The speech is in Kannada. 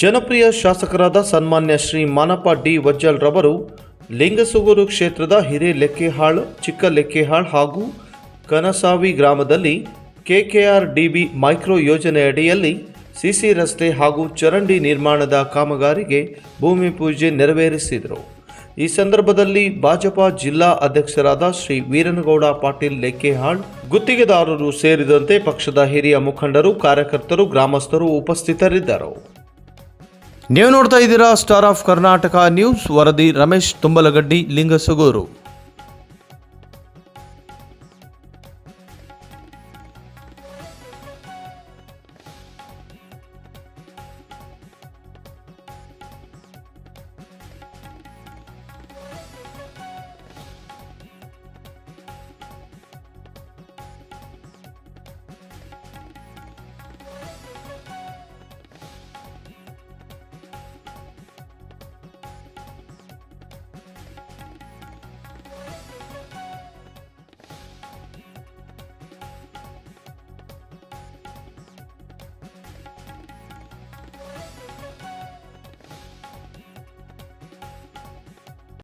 ಜನಪ್ರಿಯ ಶಾಸಕರಾದ ಸನ್ಮಾನ್ಯ ಶ್ರೀ ಮಾನಪ್ಪ ಡಿ ವಜ್ಜಲ್ ರವರು ಲಿಂಗಸುಗೂರು ಕ್ಷೇತ್ರದ ಹಿರೇಲೆಕ್ಕೆಹಾಳ್, ಚಿಕ್ಕಲೆಕ್ಕೆಹಾಳ್ ಹಾಗೂ ಕನಸಾವಿ ಗ್ರಾಮದಲ್ಲಿ KKRDB ಮೈಕ್ರೋ ಯೋಜನೆಯಡಿಯಲ್ಲಿ ಸಿಸಿ ರಸ್ತೆ ಹಾಗೂ ಚರಂಡಿ ನಿರ್ಮಾಣದ ಕಾಮಗಾರಿಗೆ ಭೂಮಿ ಪೂಜೆ ನೆರವೇರಿಸಿದರು. ಈ ಸಂದರ್ಭದಲ್ಲಿ ಭಾಜಪ ಜಿಲ್ಲಾ ಅಧ್ಯಕ್ಷರಾದ ಶ್ರೀ ವೀರನಗೌಡ ಪಾಟೀಲ್ ಲೆಕ್ಕೆಹಾಳ್, ಗುತ್ತಿಗೆದಾರರು ಸೇರಿದಂತೆ ಪಕ್ಷದ ಹಿರಿಯ ಮುಖಂಡರು, ಕಾರ್ಯಕರ್ತರು, ಗ್ರಾಮಸ್ಥರು ಉಪಸ್ಥಿತರಿದ್ದರು. ನೀವು ನೋಡ್ತಾ ಇದ್ದೀರಾ ಸ್ಟಾರ್ ಆಫ್ ಕರ್ನಾಟಕ ನ್ಯೂಸ್. ವರದಿ ರಮೇಶ್ ತುಂಬಲಗಡ್ಡಿ, ಲಿಂಗಸುಗೂರು.